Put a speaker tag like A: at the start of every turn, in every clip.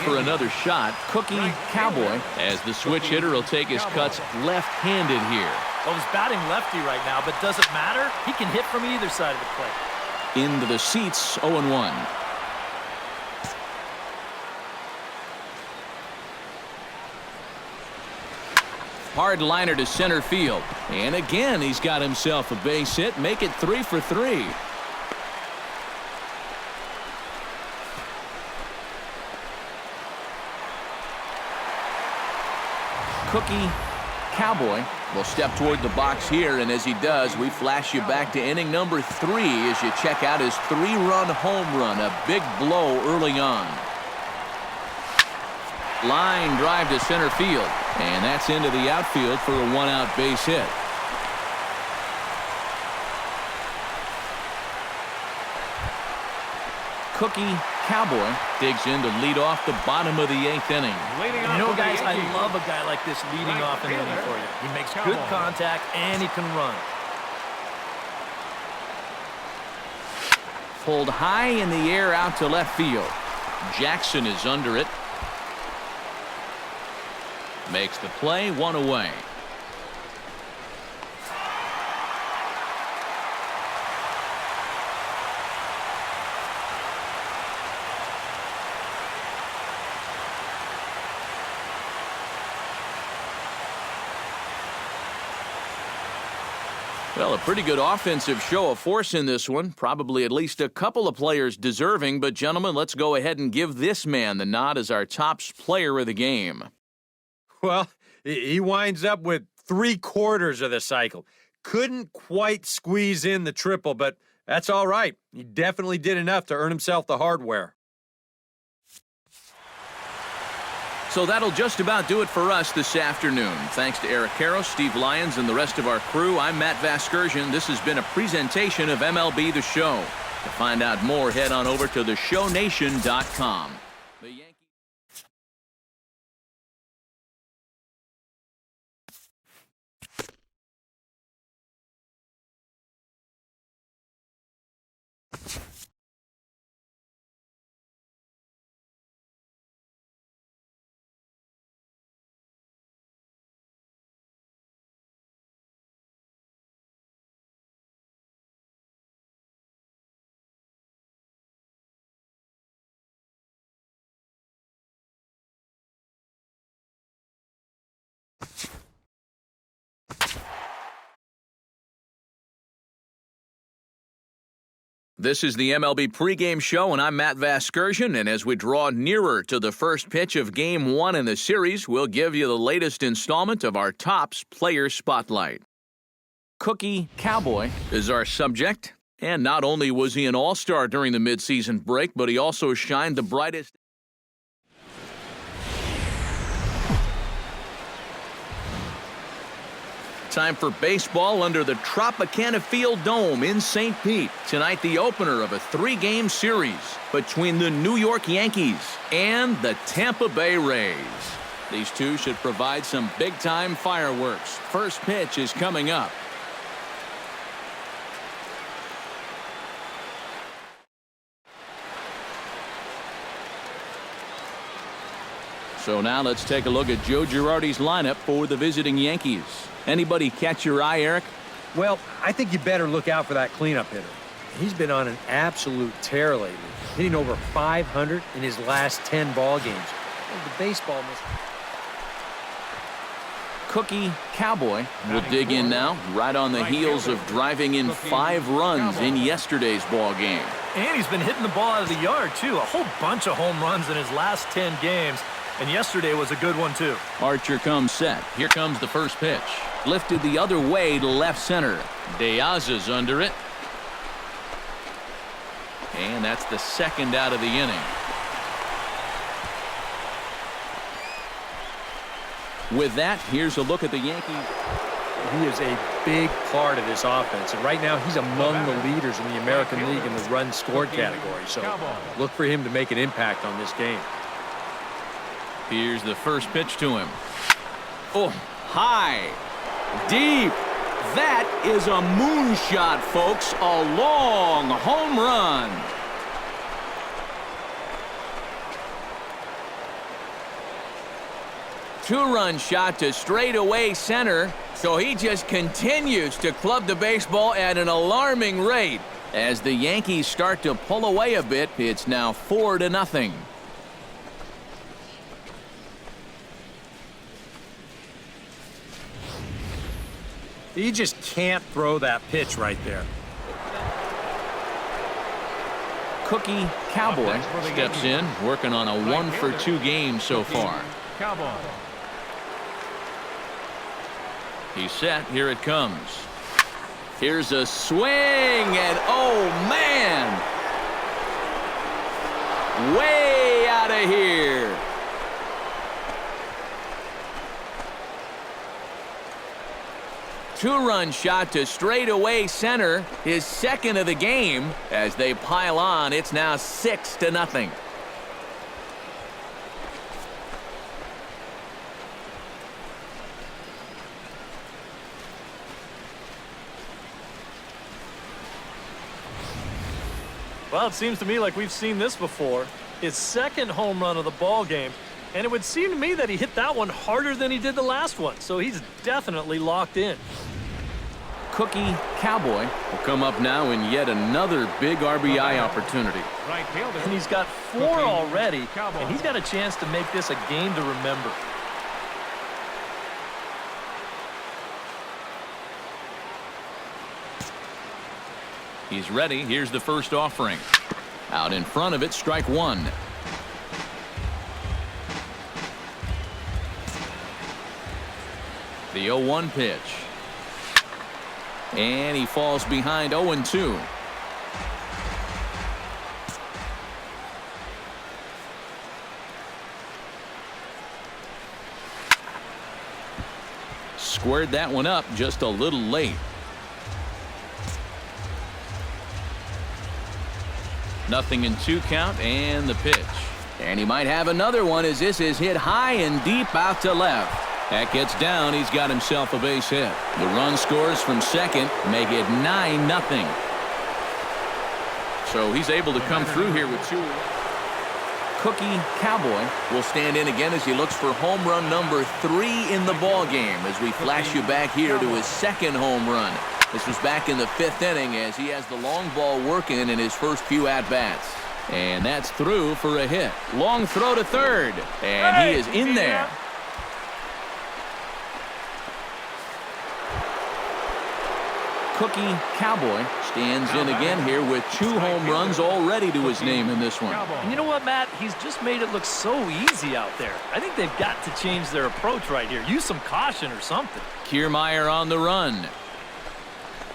A: for another shot. Cookie Cowboy, as the switch hitter will take his cuts left-handed here.
B: Well, he's batting lefty right now, but does it matter? He can hit from either side of the plate.
A: Into the seats, 0-1. Hard liner to center field. And again, he's got himself a base hit. Make it 3 for 3. Cookie Cowboy will step toward the box here, and as he does, we flash you back to inning number 3 as you check out his 3-run home run, a big blow early on. Line drive to center field, and that's into the outfield for a 1-out base hit. Cookie Cowboy digs in to lead off the bottom of the 8th inning.
B: You know, guys, I love a guy like this leading off an inning for you. He makes good contact, and he can run.
A: Pulled high in the air out to left field. Jackson is under it. Makes the play, 1 away. Well, a pretty good offensive show of force in this one. Probably at least a couple of players deserving. But, gentlemen, let's go ahead and give this man the nod as our top player of the game.
C: Well, he winds up with 3/4 of the cycle. Couldn't quite squeeze in the triple, but that's all right. He definitely did enough to earn himself the hardware.
A: So that'll just about do it for us this afternoon. Thanks to Eric Karros, Steve Lyons, and the rest of our crew. I'm Matt Vasgersian. This has been a presentation of MLB The Show. To find out more, head on over to theshownation.com. This is the MLB pregame show, and I'm Matt Vasgersian. And as we draw nearer to the first pitch of Game 1 in the series, we'll give you the latest installment of our Topps Player Spotlight. Cookie Cowboy is our subject. And not only was he an all-star during the midseason break, but he also shined the brightest. Time for baseball under the Tropicana Field Dome in St. Pete. Tonight, the opener of a 3-game series between the New York Yankees and the Tampa Bay Rays. These two should provide some big-time fireworks. First pitch is coming up. So now let's take a look at Joe Girardi's lineup for the visiting Yankees. Anybody catch your eye, Eric?
C: Well, I think you better look out for that cleanup hitter. He's been on an absolute tear lately, hitting over 500 in his last 10 ball games. And the baseball must...
A: Cookie Cowboy will dig in now, right on the heels of driving in 5 runs in yesterday's ball game.
B: And he's been hitting the ball out of the yard, too. A whole bunch of home runs in his last 10 games. And yesterday was a good one, too.
A: Archer comes set. Here comes the first pitch. Lifted the other way to left center. Diaz under it. And that's the second out of the inning. With that, here's a look at the Yankees.
C: He is a big part of this offense. And right now, he's among the leaders in the American League in the run scored category. So look for him to make an impact on this game.
A: Here's the first pitch to him. Oh, high, deep. That is a moonshot, folks. A long home run. Two-run shot to straightaway center, so he just continues to club the baseball at an alarming rate. As the Yankees start to pull away a bit, it's now 4-0.
C: He just can't throw that pitch right there.
A: Cookie Cowboy steps in, working on a 1-for-2 game so far.
B: Cowboy.
A: He's set. Here it comes. Here's a swing, and oh, man! Way out of here. Two-run shot to straightaway center, his second of the game. As they pile on, it's now 6-0.
B: Well, it seems to me like we've seen this before. His second home run of the ball game. And it would seem to me that he hit that one harder than he did the last one. So he's definitely locked in.
A: Cookie Cowboy will come up now in yet another big RBI opportunity.
B: Right fielder. And he's got 4 already. And he's got a chance to make this a game to remember.
A: He's ready. Here's the first offering. Out in front of it, strike one. The 0-1 pitch. And he falls behind 0-2. Squared that one up just a little late. Nothing in 2 count, and the pitch. And he might have another one as this is hit high and deep out to left. That gets down. He's got himself a base hit. The run scores from second, make it 9-0. So he's able to come through here with 2. Cookie Cowboy will stand in again as he looks for home run number 3 in the ball game as we flash you back here to his second home run. This was back in the 5th inning as he has the long ball working in his first few at-bats. And that's through for a hit. Long throw to third, and he is in there. Cookie Cowboy stands in again here with 2 home runs already to his name in this one.
B: And you know what, Matt? He's just made it look so easy out there. I think they've got to change their approach right here. Use some caution or something.
A: Kiermaier on the run.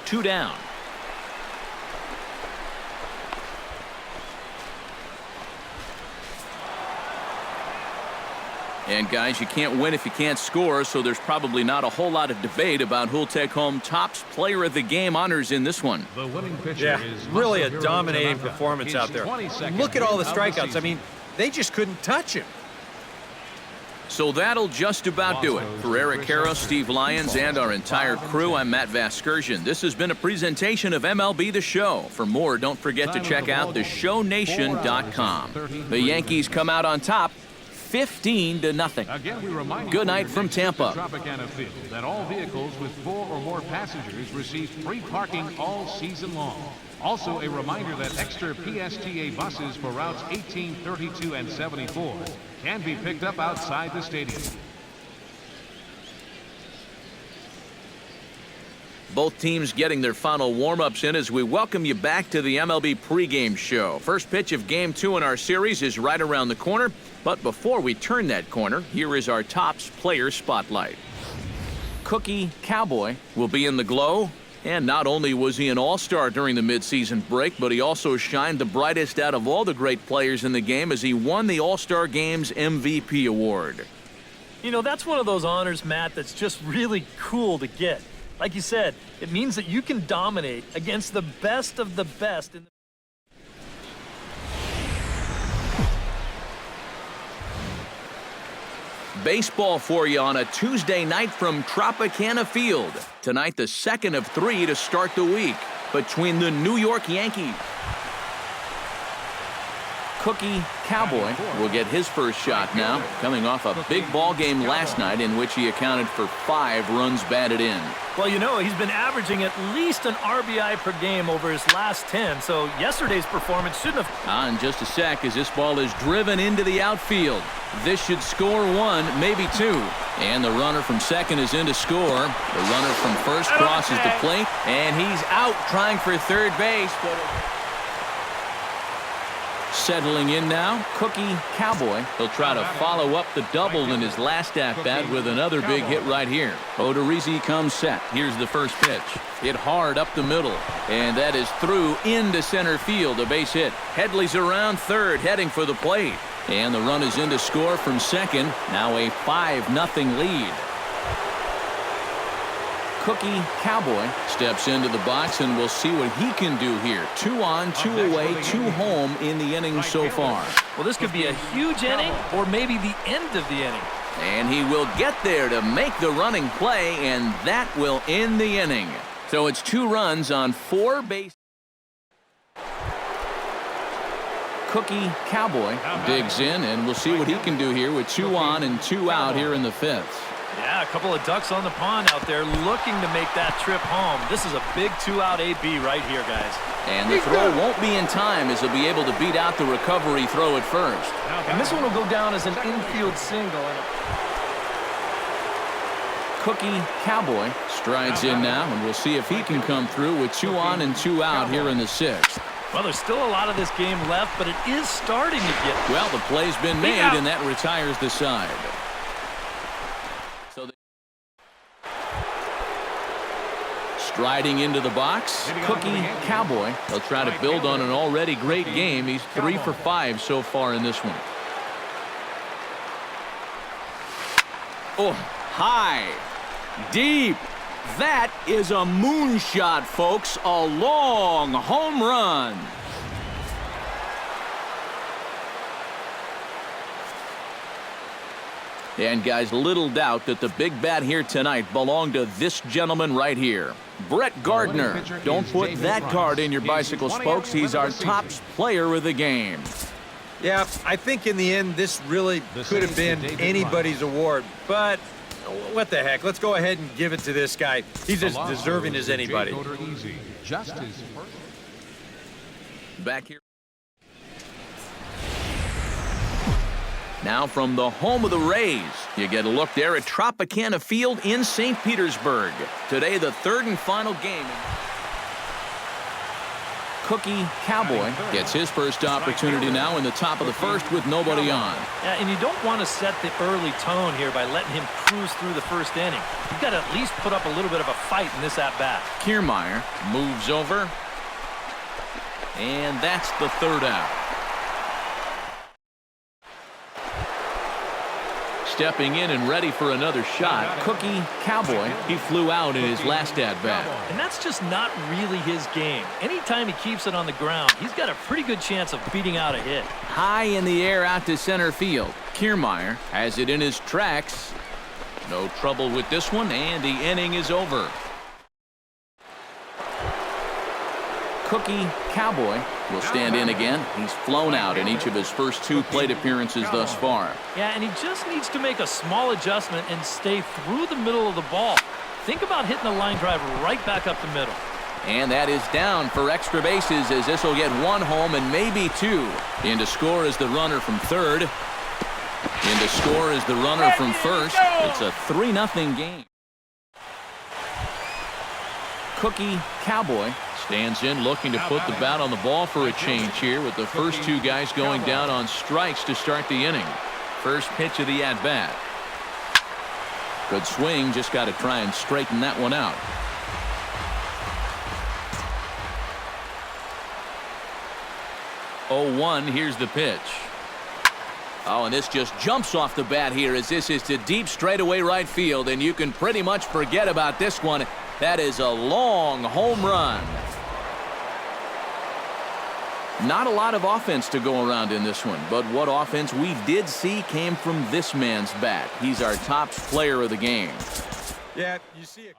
A: 2 down. And guys, you can't win if you can't score, so there's probably not a whole lot of debate about who'll take home Topps Player of the Game honors in this one.
D: The winning pitcher is
C: really a dominating performance out there. Look at all the strikeouts. I mean, they just couldn't touch him.
A: So that'll just about do it. For Eric Harrow, Steve Lyons, and our entire crew, I'm Matt Vasgersian. This has been a presentation of MLB The Show. For more, don't forget to check out theshownation.com. The Yankees come out on top, 15-0. Good night from Tampa.
D: Tropicana Field that all vehicles with 4 or more passengers receive free parking all season long. Also, a reminder that extra PSTA buses for routes 18, 32, and 74 can be picked up outside the stadium.
A: Both teams getting their final warm-ups in as we welcome you back to the MLB pregame show. First pitch of Game 2 in our series is right around the corner. But before we turn that corner, here is our Topps Player Spotlight. Cookie Cowboy will be in the glow. And not only was he an all-star during the midseason break, but he also shined the brightest out of all the great players in the game as he won the All-Star Game's MVP award.
B: You know, that's one of those honors, Matt, that's just really cool to get. Like you said, it means that you can dominate against the best of the best.
A: Baseball for you on a Tuesday night from Tropicana Field. Tonight, the second of 3 to start the week between the New York Yankees Cookie Cowboy will get his first shot now, coming off a big ball game last night in which he accounted for 5 runs batted in.
B: Well, you know, he's been averaging at least an RBI per game over his last 10, so yesterday's performance shouldn't have...
A: In just a sec as this ball is driven into the outfield. This should score 1, maybe 2. And the runner from second is in to score. The runner from first crosses the plate, and he's out trying for third base. But settling in now, Cookie Cowboy. He'll try to follow up the double in his last at-bat with another big hit right here. Odorizzi comes set. Here's the first pitch. Hit hard up the middle, and that is through into center field, a base hit. Headley's around third, heading for the plate. And the run is in to score from second. Now a 5-0 lead. Cookie Cowboy steps into the box, and we'll see what he can do here. 2 on, 2 away, 2 home in the inning so far.
B: Well, this could be a huge inning or maybe the end of the inning.
A: And he will get there to make the running play, and that will end the inning. So it's 2 runs on 4 bases. Cookie Cowboy digs in, and we'll see what he can do here with 2 on and 2 out here in the 5th.
B: Yeah, a couple of ducks on the pond out there looking to make that trip home. This is a big 2-out AB right here, guys.
A: And the throw won't be in time as he'll be able to beat out the recovery throw at first.
B: And this one will go down as an infield single.
A: Cookie Cowboy strides in now, and we'll see if he can come through with 2 on and 2 out here in the 6th.
B: Well, there's still a lot of this game left, but it is starting to get...
A: Well, the play's been made, and that retires the side. So striding into the box, Cookie Cowboy. He'll try to build on an already great game. He's 3 for 5 so far in this one. Oh, high, deep. That is a moonshot, folks. A long home run. And guys, little doubt that the big bat here tonight belonged to this gentleman right here, Brett Gardner. Don't put that card in your bicycle spokes. He's our top player of the game.
C: Yeah, I think in the end this really could have been anybody's award, but what the heck? Let's go ahead and give it to this guy. He's as deserving as anybody.
A: Back here. Now from the home of the Rays, you get a look there at Tropicana Field in St. Petersburg. Today, the 3rd and final game. Cookie Cowboy gets his first opportunity now in the top of the 1st with nobody on.
B: Yeah, and you don't want to set the early tone here by letting him cruise through the 1st inning. You've got to at least put up a little bit of a fight in this at-bat.
A: Kiermaier moves over, and that's the 3rd out. Stepping in and ready for another shot, Cookie Cowboy. He flew out in his last at-bat.
B: And that's just not really his game. Anytime he keeps it on the ground, he's got a pretty good chance of beating out a hit.
A: High in the air out to center field. Kiermaier has it in his tracks. No trouble with this one, and the inning is over. Cookie Cowboy will stand in again. He's flown out in each of his first 2 plate appearances thus far.
B: Yeah, and he just needs to make a small adjustment and stay through the middle of the ball. Think about hitting a line drive right back up the middle.
A: And that is down for extra bases as this will get 1 home and maybe 2. In to score is the runner from third. In to score is the runner from first. It's a 3-0 game. Cookie Cowboy stands in looking to put the bat on the ball for a change here with the first 2 guys going down on strikes to start the inning. First pitch of the at-bat. Good swing, just got to try and straighten that one out. Oh, 1, here's the pitch. Oh, and this just jumps off the bat here as this is to deep straightaway right field, and you can pretty much forget about this one. That is a long home run. Not a lot of offense to go around in this one, but what offense we did see came from this man's bat. He's our top player of the game.
C: Yeah, you see it.